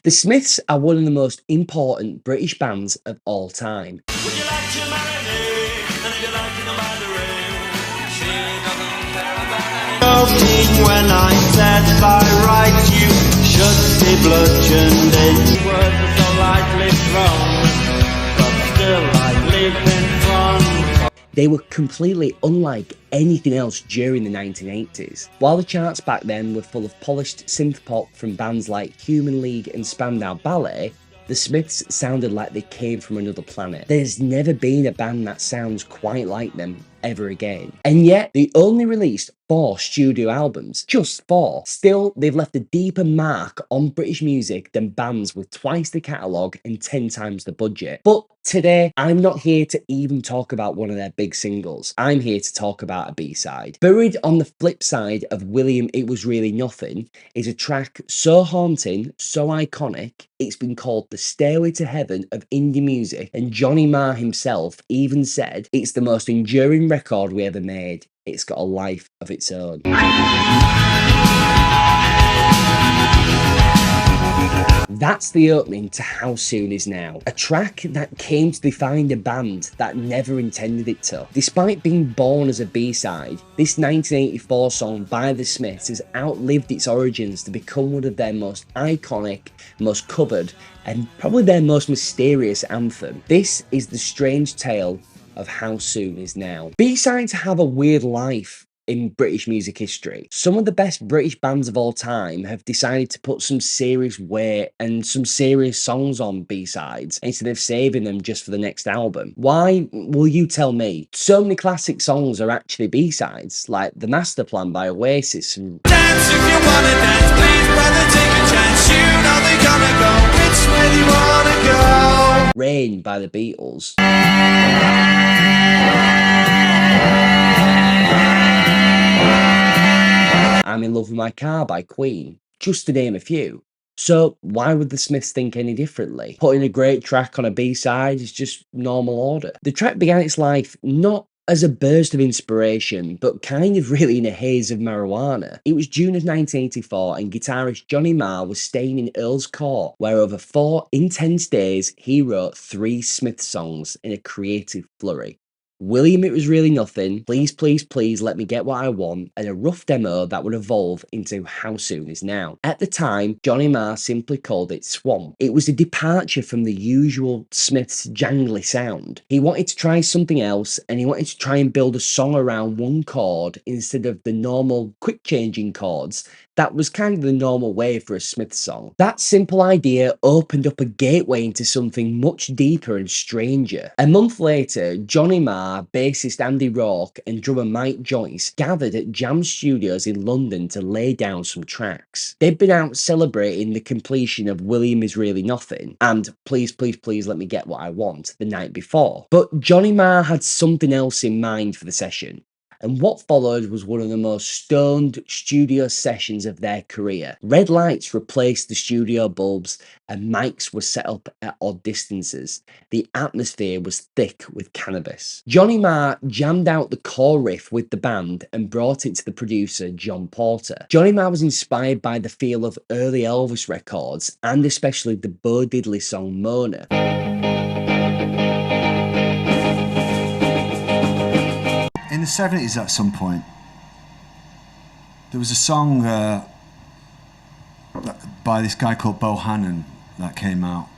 The Smiths are one of the most important British bands of all time. Would you like to marry me? And if you like to come by the ring, she doesn't care about anything. When I said by right you should be bludgeoned in. Words are so lightly thrown, but still I live in front. They were completely unlike anything else during the 1980s. While the charts back then were full of polished synth pop from bands like Human League and Spandau Ballet, the Smiths sounded like they came from another planet. There's never been a band that sounds quite like them ever again. And yet, they only released 4 studio albums. Just 4. Still, they've left a deeper mark on British music than bands with twice the catalogue and 10 times the budget. But today, I'm not here to even talk about one of their big singles. I'm here to talk about a B-side. Buried on the flip side of William It Was Really Nothing is a track so haunting, so iconic, it's been called the Stairway to Heaven of indie music, and Johnny Marr himself even said it's the most enduring record we ever made. It's got a life of its own. That's the opening to How Soon Is Now, a track that came to define a band that never intended it to. Despite being born as a B-side, this 1984 song by the Smiths has outlived its origins to become one of their most iconic, most covered, and probably their most mysterious anthem. This is the strange tale of How Soon Is Now. B-sides have a weird life in British music history. Some of the best British bands of all time have decided to put some serious weight and some serious songs on B-sides instead of saving them just for the next album. Why? Will you tell me? So many classic songs are actually B-sides, like The Master Plan by Oasis and Dance if you wanna dance, please brother take a chance. You know they gonna go, which way do you wanna go? Rain by the Beatles. I'm in Love With My Car by Queen, just to name a few. So why would the Smiths think any differently? Putting a great track on a B-side is just normal order. The track began its life not as a burst of inspiration, but kind of really in a haze of marijuana. It was June of 1984 and guitarist Johnny Marr was staying in Earl's Court, where over 4 intense days he wrote 3 Smith songs in a creative flurry. William It Was Really Nothing, Please Please Please Let Me Get What I Want, and a rough demo that would evolve into How Soon Is Now. At the time, Johnny Marr simply called it Swamp. It was a departure from the usual Smiths jangly sound. He wanted to try something else, and he wanted to try and build a song around one chord instead of the normal quick changing chords that was kind of the normal way for a Smith song. That simple idea opened up a gateway into something much deeper and stranger. A month later, Johnny Marr, bassist Andy Rourke and drummer Mike Joyce gathered at Jam Studios in London to lay down some tracks. They'd been out celebrating the completion of William Is Really Nothing and Please Please Please Let Me Get What I Want the night before. But Johnny Marr had something else in mind for the session. And what followed was one of the most stoned studio sessions of their career. Red lights replaced the studio bulbs and mics were set up at odd distances. The atmosphere was thick with cannabis. Johnny Marr jammed out the core riff with the band and brought it to the producer John Porter. Johnny Marr was inspired by the feel of early Elvis records and especially the Bo Diddley song Mona. In the 70s at some point, there was a song by this guy called Bohannon that came out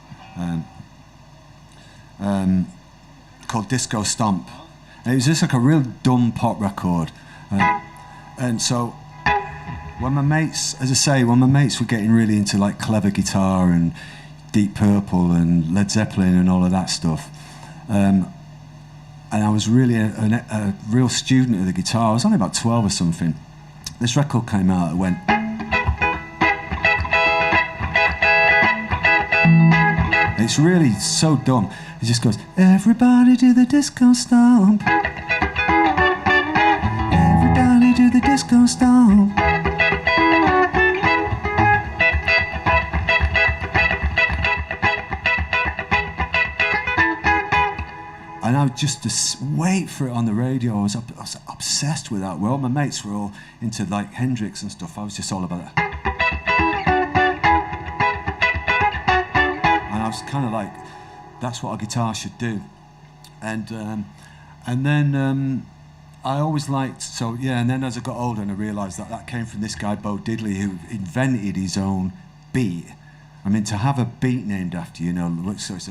called Disco Stomp. And it was just like a real dumb pop record. And so when my mates, as I say, when my mates were getting really into like clever guitar and Deep Purple and Led Zeppelin and all of that stuff, and I was really a real student of the guitar. I was only about 12 or something. This record came out that went... It's really so dumb. It just goes, everybody do the disco stomp. Everybody do the disco stomp. And I would just wait for it on the radio. I was obsessed with that. Well, my mates were all into like Hendrix and stuff. I was just all about that. I was kind of like, that's what a guitar should do. And then I always liked, so yeah, and then as I got older and I realised that came from this guy, Bo Diddley, who invented his own beat. I mean, to have a beat named after you, so it's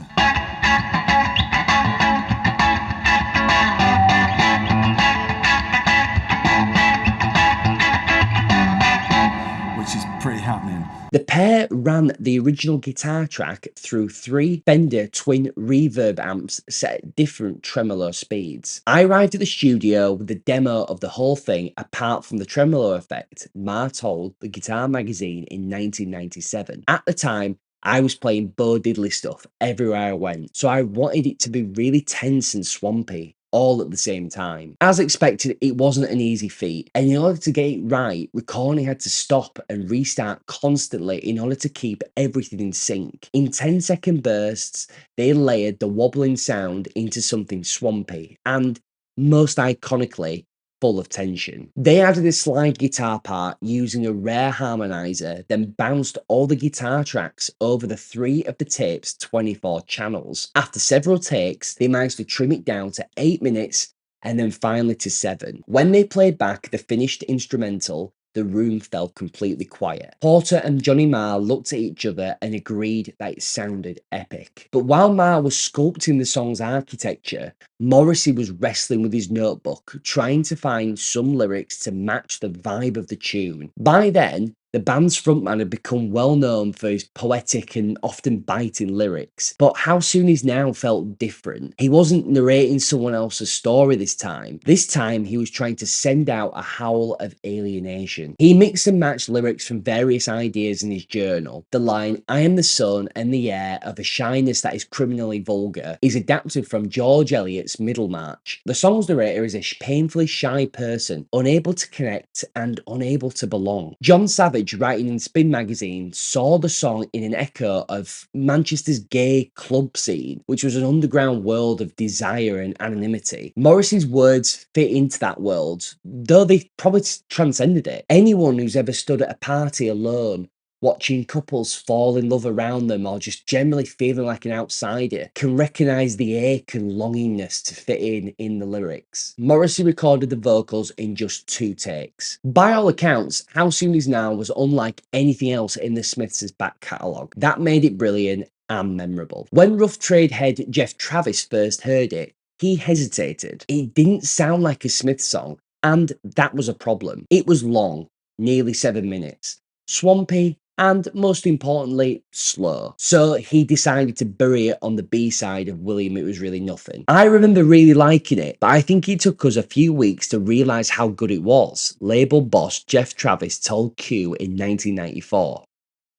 which is pretty happening. The pair ran the original guitar track through 3 Fender twin reverb amps set at different tremolo speeds. I arrived at the studio with the demo of the whole thing apart from the tremolo effect, Marr told the Guitar magazine in 1997. At the time, I was playing Bo Diddley stuff everywhere I went, so I wanted it to be really tense and swampy, all at the same time. As expected, it wasn't an easy feat, and in order to get it right, recording had to stop and restart constantly in order to keep everything in sync. In 10-second bursts, they layered the wobbling sound into something swampy, and, most iconically, full of tension. They added a slide guitar part using a rare harmonizer, then bounced all the guitar tracks over the 3 of the tape's 24 channels. After several takes, they managed to trim it down to 8 minutes and then finally to 7. When they played back the finished instrumental, the room fell completely quiet. Porter and Johnny Marr looked at each other and agreed that it sounded epic. But while Marr was sculpting the song's architecture, Morrissey was wrestling with his notebook, trying to find some lyrics to match the vibe of the tune. By then, the band's frontman had become well known for his poetic and often biting lyrics, but How Soon Is Now felt different. He wasn't narrating someone else's story this time. This time, he was trying to send out a howl of alienation. He mixed and matched lyrics from various ideas in his journal. The line, I am the sun and the air of a shyness that is criminally vulgar, is adapted from George Eliot's Middlemarch. The song's narrator is a painfully shy person, unable to connect and unable to belong. John Savage, writing in Spin magazine, saw the song in an echo of Manchester's gay club scene, which was an underground world of desire and anonymity. Morrissey's words fit into that world, though they probably transcended it. Anyone who's ever stood at a party alone, watching couples fall in love around them or just generally feeling like an outsider can recognise the ache and longingness to fit in the lyrics. Morrissey recorded the vocals in just 2 takes. By all accounts, How Soon Is Now was unlike anything else in the Smiths' back catalogue. That made it brilliant and memorable. When Rough Trade head Jeff Travis first heard it, he hesitated. It didn't sound like a Smith song, and that was a problem. It was long, nearly 7 minutes, swampy, and most importantly, slow. So he decided to bury it on the B-side of William It Was Really Nothing. I remember really liking it, but I think it took us a few weeks to realise how good it was, label boss Jeff Travis told Q in 1994.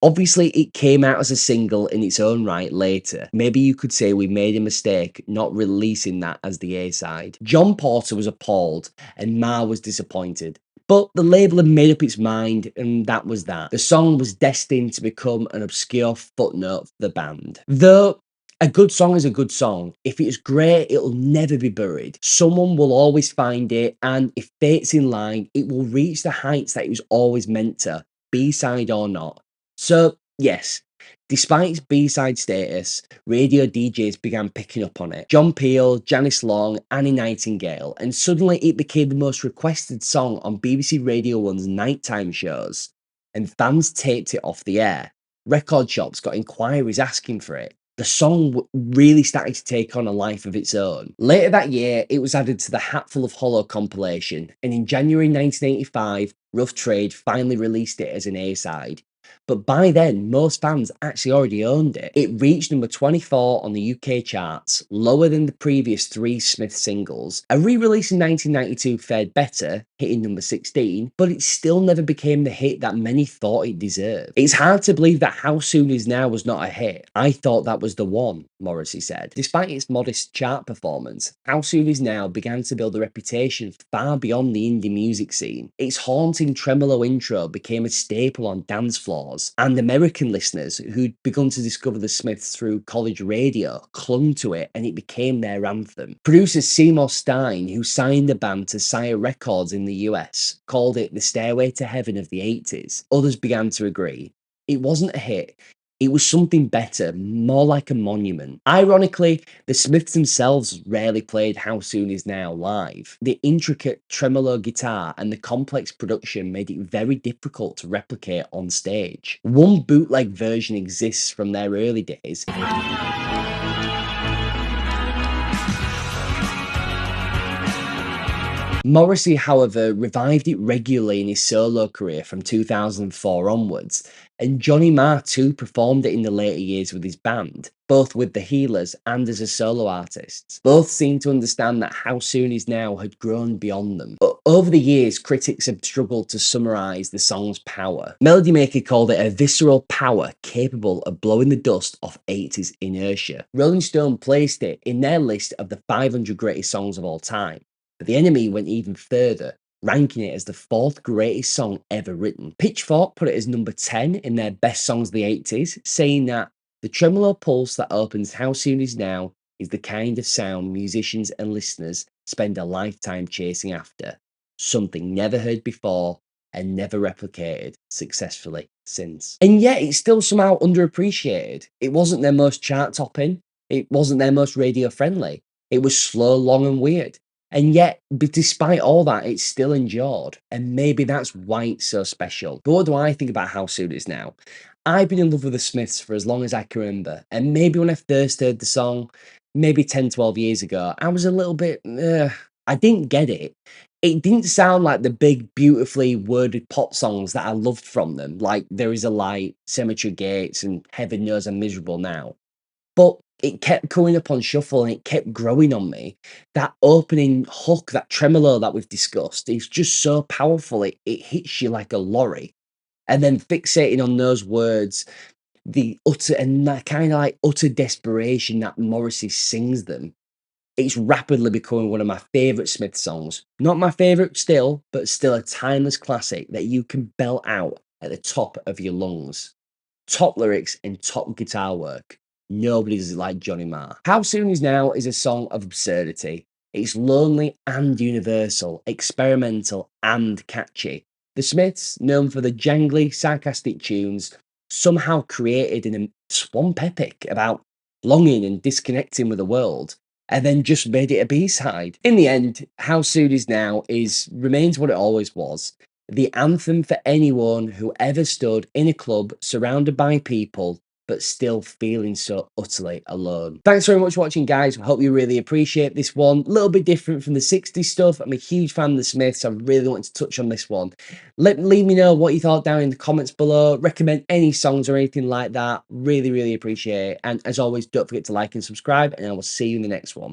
Obviously, it came out as a single in its own right later. Maybe you could say we made a mistake not releasing that as the A-side. John Porter was appalled, and Marr was disappointed. But the label had made up its mind, and that was that. The song was destined to become an obscure footnote for the band. Though, a good song is a good song. If it's great, it'll never be buried. Someone will always find it, and if fate's in line, it will reach the heights that it was always meant to, B-side or not. So, yes, despite its B-side status, radio DJs began picking up on it. John Peel, Janice Long, Annie Nightingale, and suddenly it became the most requested song on BBC Radio 1's nighttime shows, and fans taped it off the air. Record shops got inquiries asking for it. The song really started to take on a life of its own. Later that year, it was added to the Hatful of Hollow compilation, and in January 1985, Rough Trade finally released it as an A-side. But by then, most fans actually already owned it. It reached number 24 on the UK charts, lower than the previous 3 Smith singles. A re-release in 1992 fared better, hitting number 16, but it still never became the hit that many thought it deserved. It's hard to believe that How Soon Is Now was not a hit. I thought that was the one, Morrissey said. Despite its modest chart performance, How Soon Is Now began to build a reputation far beyond the indie music scene. Its haunting tremolo intro became a staple on dance floors, and American listeners who'd begun to discover the Smiths through college radio clung to it, and it became their anthem. Producer Seymour Stein, who signed the band to Sire Records in the US, called it the Stairway to Heaven of the 80s. Others began to agree. It wasn't a hit, It was something better, more like a monument. Ironically, the Smiths themselves rarely played How Soon Is Now live. The intricate tremolo guitar and the complex production made it very difficult to replicate on stage. One bootleg version exists from their early days. Morrissey, however, revived it regularly in his solo career from 2004 onwards, and Johnny Marr too performed it in the later years with his band, both with the Healers and as a solo artist. Both seemed to understand that How Soon Is Now had grown beyond them. But over the years, critics have struggled to summarise the song's power. Melody Maker called it a visceral power capable of blowing the dust off 80s inertia. Rolling Stone placed it in their list of the 500 greatest songs of all time. But The Enemy went even further, ranking it as the 4th greatest song ever written. Pitchfork put it as number 10 in their best songs of the 80s, saying that the tremolo pulse that opens How Soon Is Now is the kind of sound musicians and listeners spend a lifetime chasing after, something never heard before and never replicated successfully since. And yet it's still somehow underappreciated. It wasn't their most chart topping, it wasn't their most radio friendly. It was slow, long and weird. And yet, despite all that, it's still endured. And maybe that's why it's so special. But what do I think about How Soon It Is Now? I've been in love with the Smiths for as long as I can remember. And maybe when I first heard the song, maybe 10, 12 years ago, I was a little bit, I didn't get it. It didn't sound like the big, beautifully worded pop songs that I loved from them, like There Is a Light, Cemetery Gates, and Heaven Knows I'm Miserable Now. But it kept coming up on shuffle and it kept growing on me. That opening hook, that tremolo that we've discussed, is just so powerful. It hits you like a lorry. And then fixating on those words, the utter and that kind of like utter desperation that Morrissey sings them. It's rapidly becoming one of my favourite Smith songs. Not my favourite still, but still a timeless classic that you can belt out at the top of your lungs. Top lyrics and top guitar work. Nobody does it like Johnny Marr. How Soon Is Now is a song of absurdity. It's lonely and universal, experimental and catchy. The Smiths, known for the jangly, sarcastic tunes, somehow created a swamp epic about longing and disconnecting with the world, and then just made it a B-side. In the end, How Soon Is Now remains what it always was. The anthem for anyone who ever stood in a club surrounded by people but still feeling so utterly alone. Thanks very much for watching, guys. I hope you really appreciate this one. A little bit different from the 60s stuff. I'm a huge fan of the Smiths. I really wanted to touch on this one. Leave me know what you thought down in the comments below. Recommend any songs or anything like that. Really, really appreciate it. And as always, don't forget to like and subscribe, and I will see you in the next one.